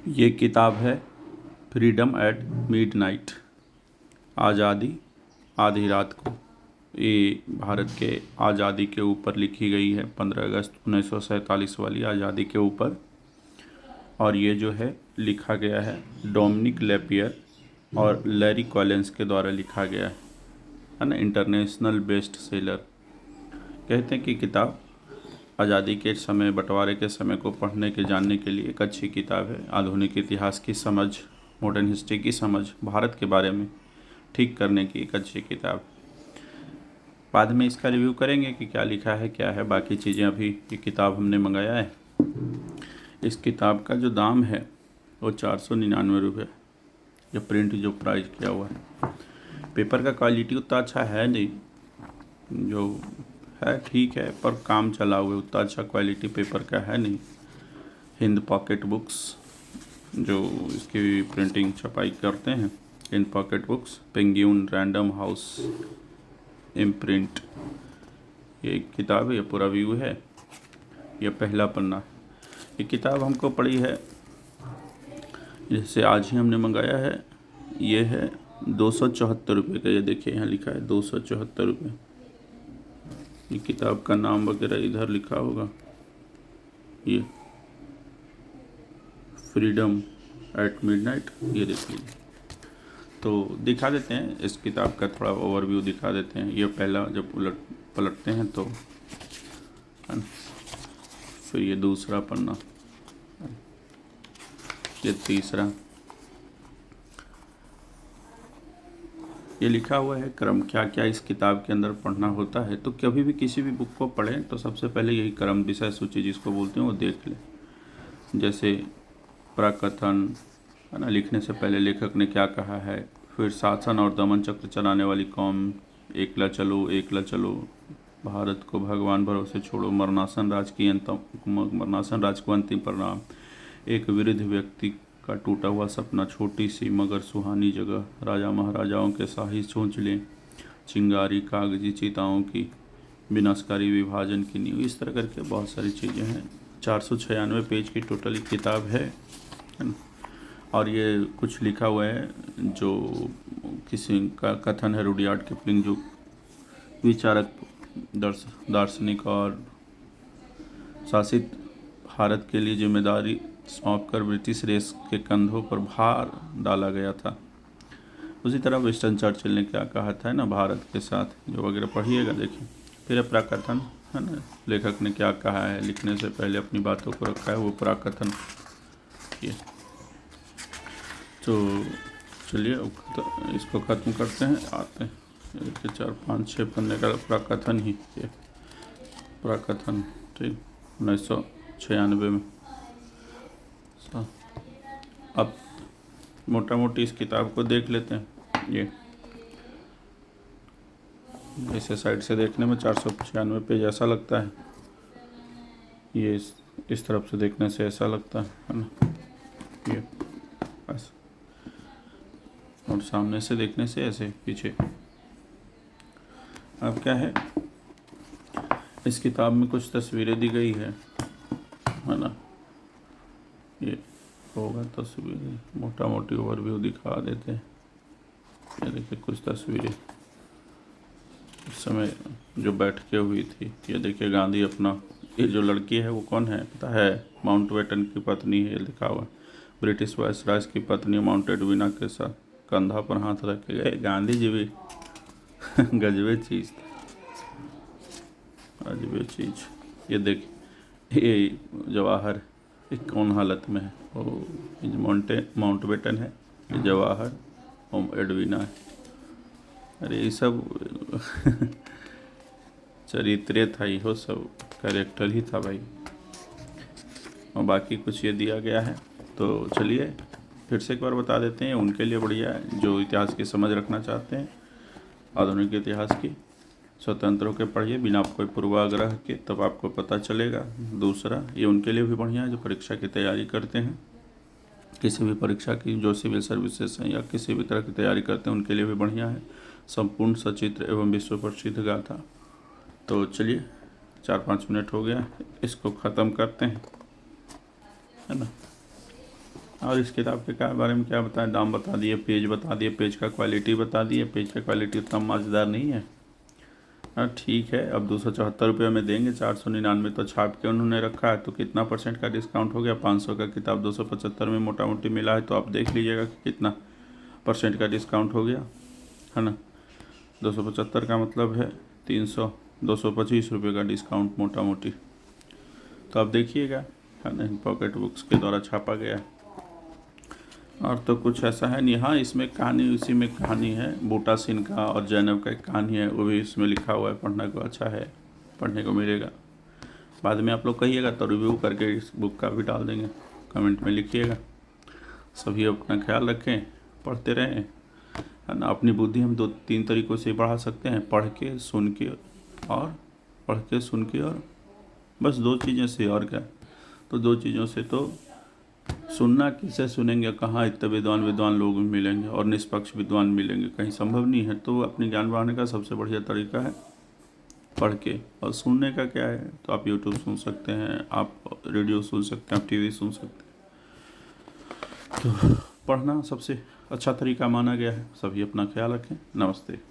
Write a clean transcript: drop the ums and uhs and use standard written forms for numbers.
ये किताब है फ्रीडम एट मिडनाइट, आज़ादी आधी रात को। ये भारत के आज़ादी के ऊपर लिखी गई है, 15 अगस्त 1947 वाली आज़ादी के ऊपर। और ये जो है लिखा गया है डोमिनिक लेपियर और लैरी कॉलिंस के द्वारा लिखा गया है ना। International best seller. कहते हैं कि किताब आज़ादी के समय, बंटवारे के समय को पढ़ने के जानने के लिए एक अच्छी किताब है। आधुनिक इतिहास की समझ, मॉडर्न हिस्ट्री की समझ, भारत के बारे में ठीक करने की एक अच्छी किताब। बाद में इसका रिव्यू करेंगे कि क्या लिखा है, क्या है बाकी चीज़ें। अभी ये किताब हमने मंगाया है। इस किताब का जो दाम है वो 499 रुपये, जो प्रिंट जो प्राइस किया हुआ है। पेपर का क्वालिटी उतना अच्छा है नहीं, जो है ठीक है, पर काम चला हुआ है, उतना अच्छा क्वालिटी पेपर का है नहीं। हिंद पॉकेट बुक्स जो इसकी प्रिंटिंग छपाई करते हैं, Hind pocket books, penguin random house imprint, ये एक किताब है। ये पूरा व्यू है, ये पहला पन्ना। ये किताब हमको पड़ी है, जैसे आज ही हमने मंगाया है। ये है 274 रुपये का। ये देखिए यहाँ लिखा है 274 रुपये। ये किताब का नाम वगैरह इधर लिखा होगा। ये फ्रीडम एट मिडनाइट, ये देख लीजिए। तो दिखा देते हैं इस किताब का थोड़ा ओवरव्यू दिखा देते हैं। ये पहला जब पलटते हैं तो है ना। फिर ये दूसरा पन्ना, ये तीसरा। ये लिखा हुआ है क्रम, क्या क्या इस किताब के अंदर पढ़ना होता है। तो कभी भी किसी भी बुक को पढ़ें तो सबसे पहले यही क्रम, विषय सूची जिसको बोलते हैं, वो देख लें। जैसे प्रकथन है ना, लिखने से पहले लेखक ने क्या कहा है। फिर शासन और दमन चक्र चलाने वाली कौम, एकला चलो, भारत को भगवान भरोसे छोड़ो, मरणासन राज को अंतिम परिणाम, एक वृद्ध व्यक्ति का टूटा हुआ सपना, छोटी सी मगर सुहानी जगह, राजा महाराजाओं के शाही चोंचलें, चिंगारी, कागजी चिताओं की विनाशकारी विभाजन की नींव। इस तरह करके बहुत सारी चीज़ें हैं। 496 पेज की टोटल किताब है ना। और ये कुछ लिखा हुआ है जो किसी का कथन है, रुडयार्ड किपलिंग जो विचारक, दार्शनिक और शासित भारत के लिए जिम्मेदारी सौंपकर ब्रिटिश रेस के कंधों पर भार डाला गया था। उसी तरह विंस्टन चर्चिल ने क्या कहा था ना, भारत के साथ, जो वगैरह पढ़िएगा देखिए। फिर प्रकथन है ना, लेखक ने क्या कहा है, लिखने से पहले अपनी बातों को रखा है, वो प्रकथन। ये तो चलिए इसको ख़त्म करते हैं, आते हैं। देखिए 4, 5, 6 पन्ने का प्रकथन ही, ये प्रकथन ठीक 1996 में। अब मोटा मोटी इस किताब को देख लेते हैं। ये ऐसे साइड से देखने में 496 पेज ऐसा लगता है, ये इस तरफ से देखने से ऐसा लगता है ना, ये बस। और सामने से देखने से ऐसे पीछे। अब क्या है, इस किताब में कुछ तस्वीरें दी गई है ना। ये होगा तस्वीरें, मोटा मोटी ओवरव्यू दिखा देते हैं। ये देखिए कुछ तस्वीरें उस समय जो बैठ के हुई थी। ये देखिए गांधी अपना, ये जो लड़की है वो कौन है पता है, माउंटबेटन की पत्नी है, ये लिखा हुआ। ब्रिटिश वायसराय की पत्नी माउंट एडविना के साथ कंधा पर हाथ रख के गए। गांधी जी भी गजबे चीज़ था, अजबे चीज़। ये देखिए ये जवाहर, ये कौन हालत में है, वो माउंटबेटन है, ये जवाहर और एडविना है। अरे ये सब चरित्र था, ये सब कैरेक्टर ही था भाई। और बाकी कुछ ये दिया गया है। तो चलिए फिर से एक बार बता देते हैं, उनके लिए बढ़िया है जो इतिहास की समझ रखना चाहते हैं, आधुनिक इतिहास की। स्वतंत्र होकर पढ़िए बिना कोई पूर्वाग्रह के, तब आपको पता चलेगा। दूसरा ये उनके लिए भी बढ़िया है जो परीक्षा की तैयारी करते हैं, किसी भी परीक्षा की, जो सिविल सर्विसेज हैं या किसी भी तरह की तैयारी करते हैं, उनके लिए भी बढ़िया है। संपूर्ण सचित्र एवं विश्व प्रसिद्ध गाथा। तो चलिए 4-5 मिनट हो गया, इसको ख़त्म करते हैं है ना। और इस किताब के बारे में क्या बताएं, दाम बता दिए, पेज बता दिए, पेज का क्वालिटी बता दिए। पेज का क्वालिटी उतना मज़ेदार नहीं है। हाँ ठीक है, अब 274 में देंगे, 499 तो छाप के उन्होंने रखा है, तो कितना % का डिस्काउंट हो गया। 500 का किताब 275 में मोटा मोटी मिला है, तो आप देख लीजिएगा कि कितना % का डिस्काउंट हो गया है ना। 275 का मतलब है 225 रुपये का डिस्काउंट मोटा मोटी। तो आप देखिएगा है ना, पॉकेट बुक्स के द्वारा छापा गया है। और तो कुछ ऐसा है नहीं। हाँ, इसमें कहानी, उसी में कहानी है बूटा सिंह का और जैनब का एक कहानी है, वो भी इसमें लिखा हुआ है। पढ़ने को अच्छा है, पढ़ने को मिलेगा। बाद में आप लोग कहिएगा तो रिव्यू करके इस बुक का भी डाल देंगे, कमेंट में लिखिएगा। सभी अपना ख्याल रखें, पढ़ते रहें है ना। अपनी बुद्धि हम 2-3 तरीक़ों से बढ़ा सकते हैं, पढ़ के, सुन के और बस 2 चीज़ों से। और क्या, तो 2 चीज़ों से तो सुनना किससे सुनेंगे, कहाँ इतने विद्वान लोग मिलेंगे और निष्पक्ष विद्वान मिलेंगे, कहीं संभव नहीं है। तो अपनी ज्ञान बढ़ाने का सबसे बढ़िया तरीका है पढ़ के। और सुनने का क्या है, तो आप यूट्यूब सुन सकते हैं, आप रेडियो सुन सकते हैं, आप टीवी सुन सकते हैं। तो पढ़ना सबसे अच्छा तरीका माना गया है। सभी अपना ख्याल रखें। नमस्ते।